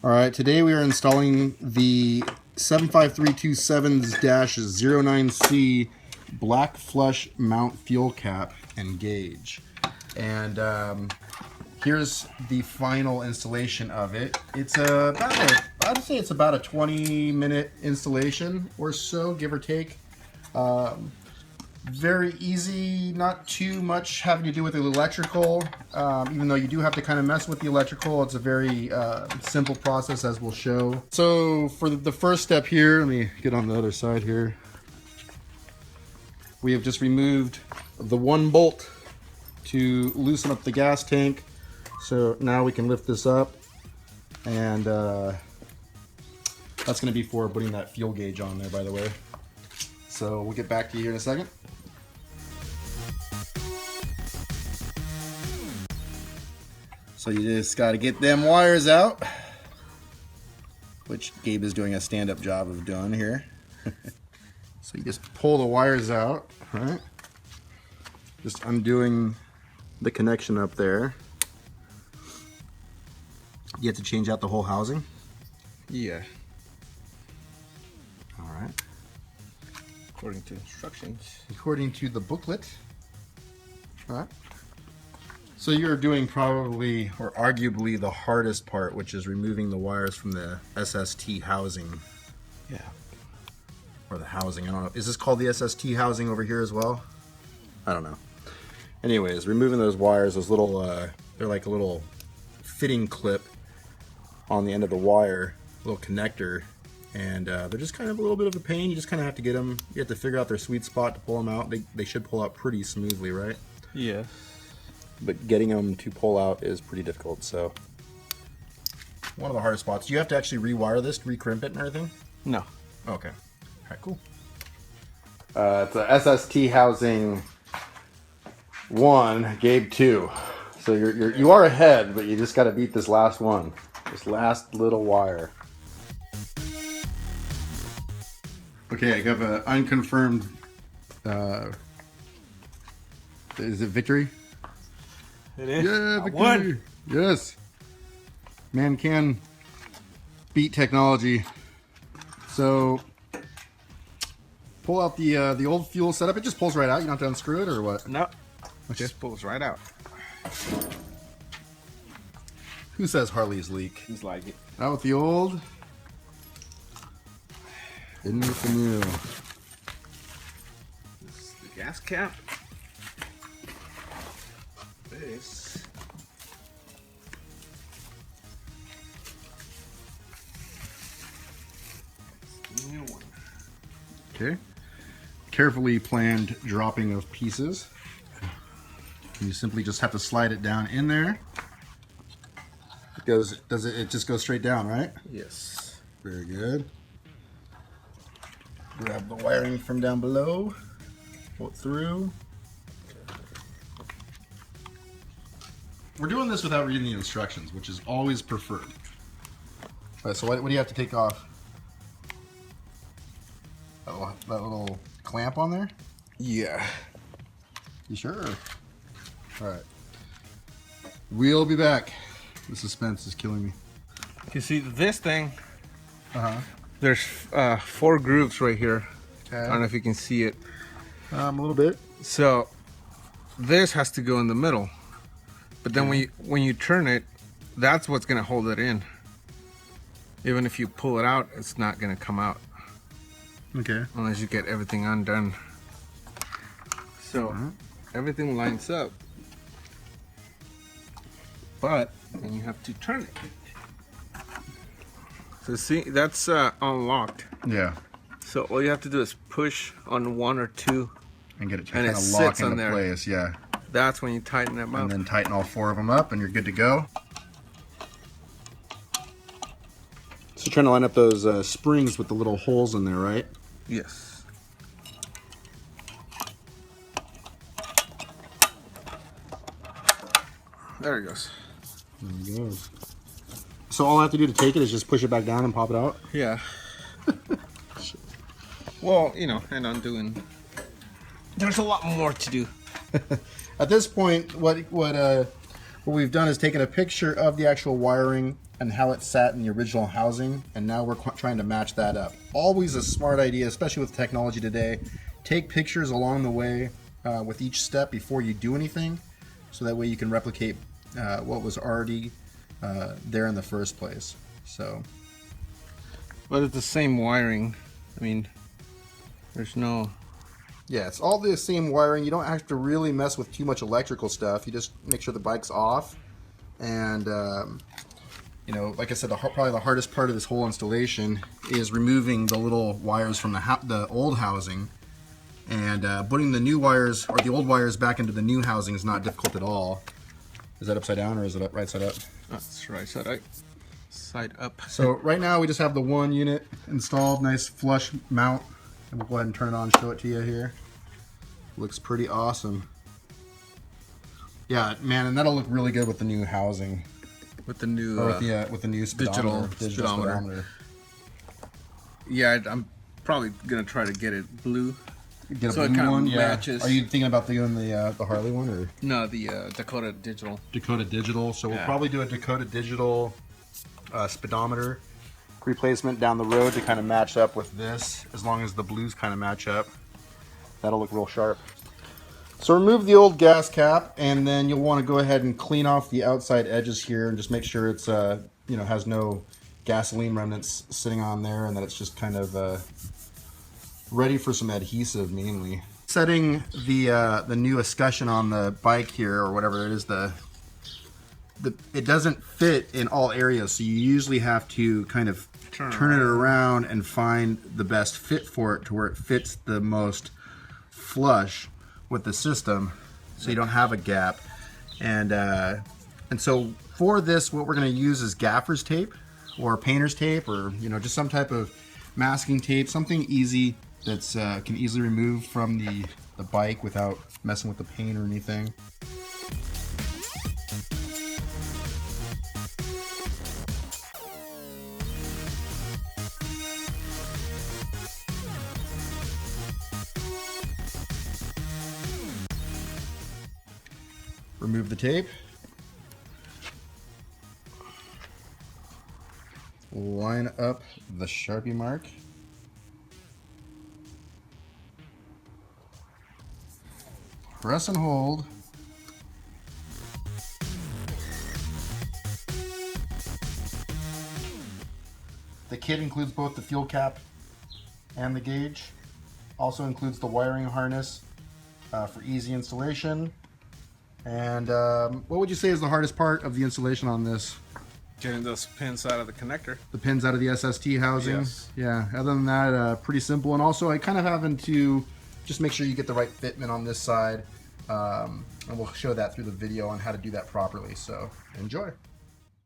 Alright, today we are installing the 75327-09C black flush mount fuel cap and gauge. And here's the final installation of it. It's I'd say it's about a 20-minute installation or so, give or take. Very easy, not too much having to do with the electrical, even though you do have to kind of mess with the electrical. It's a very simple process, as we'll show. So for the first step here, let me get on the other side here. We have just removed the one bolt to loosen up the gas tank. So now we can lift this up, and that's going to be for putting that fuel gauge on there, by the way. So we'll get back to you here in a second. So you just got to get them wires out, which Gabe is doing a stand-up job of doing here. So you just pull the wires out, right? Just undoing the connection up there. You have to change out the whole housing? Yeah. All right. According to instructions. According to the booklet. All right. So you're doing probably, or arguably, the hardest part, which is removing the wires from the SST housing. Yeah. Or the housing, I don't know. Is this called the SST housing over here as well? I don't know. Anyways, removing those wires, those little, they're like a little fitting clip on the end of the wire, little connector, and they're just kind of a little bit of a pain. You just kind of have to get them, you have to figure out their sweet spot to pull them out. They should pull out pretty smoothly, right? Yeah. But getting them to pull out is pretty difficult, so. One of the hardest spots. Do you have to actually rewire this, recrimp it and everything? No. Okay. All right, cool. It's a SST housing 1, Gabe 2. So you are ahead, but you just got to beat this last one. This last little wire. Okay, I have an unconfirmed, is it victory? It is. Yeah, victory. Yes. Man can beat technology. So pull out the old fuel setup. It just pulls right out. You don't have to unscrew it or what? No. It just pulls right out. Who says Harleys leak? He's like it. Out with the old. In with the new. This is the gas cap. This. It's the new one. Okay. Carefully planned dropping of pieces. You simply just have to slide it down in there. It goes. It just goes straight down, right? Yes. Very good. Grab the wiring from down below. Pull it through. We're doing this without reading the instructions, which is always preferred. All right, so what do you have to take off? That little clamp on there? Yeah. You sure? All right. We'll be back. The suspense is killing me. You see this thing? There's 4 grooves right here. Okay. I don't know if you can see it. A little bit. So this has to go in the middle. But then when you turn it, that's what's gonna hold it in. Even if you pull it out, it's not gonna come out. Okay. Unless you get everything undone. So everything lines up. But then you have to turn it. So see, that's unlocked. Yeah. So all you have to do is push on 1 or 2. And get it to And kind it of lock sits on into there. place. Yeah. That's when you tighten them up. And then tighten all 4 of them up, and you're good to go. So trying to line up those springs with the little holes in there, right? Yes. There it goes. There it goes. So all I have to do to take it is just push it back down and pop it out? Yeah. Well, you know, and undoing. There's a lot more to do. At this point, what we've done is taken a picture of the actual wiring and how it sat in the original housing, and now we're trying to match that up. Always a smart idea, especially with technology today. Take pictures along the way with each step before you do anything, so that way you can replicate what was already there in the first place. So, but it's the same wiring. I mean, there's no... Yeah, it's all the same wiring. You don't have to really mess with too much electrical stuff. You just make sure the bike's off. And, you know, like I said, probably the hardest part of this whole installation is removing the little wires from the old housing. And putting the new wires, or the old wires, back into the new housing is not difficult at all. Is that upside down or is it right side up? That's right side up. So right now we just have the one unit installed, nice flush mount. And we'll go ahead and turn it on and show it to you here. Looks pretty awesome. Yeah, man, and that'll look really good with the new housing. With the new with the new digital speedometer. Yeah, I'm probably gonna try to get it blue. Get a so blue it one. Yeah. Matches. Are you thinking about doing the Harley one or? No, the Dakota Digital. Dakota Digital. So we'll probably do a Dakota Digital speedometer replacement down the road to kind of match up with this, as long as the blues kind of match up. That'll look real sharp. So remove the old gas cap, and then you'll want to go ahead and clean off the outside edges here and just make sure it's you know, has no gasoline remnants sitting on there, and that it's just kind of ready for some adhesive mainly. Setting the new escutcheon on the bike here, or whatever it is, it doesn't fit in all areas, so you usually have to kind of turn it around and find the best fit for it to where it fits the most flush with the system, so you don't have a gap. And so for this, what we're going to use is gaffer's tape or painter's tape, or, you know, just some type of masking tape, something easy that's can easily remove from the bike without messing with the paint or anything. Remove the tape. Line up the Sharpie mark. Press and hold. The kit includes both the fuel cap and the gauge. Also includes the wiring harness for easy installation. And what would you say is the hardest part of the installation on this? Getting those pins out of the connector. The pins out of the SST housing? Yes. Yeah, other than that, pretty simple. And also, I kind of having to just make sure you get the right fitment on this side. And we'll show that through the video on how to do that properly. So, enjoy.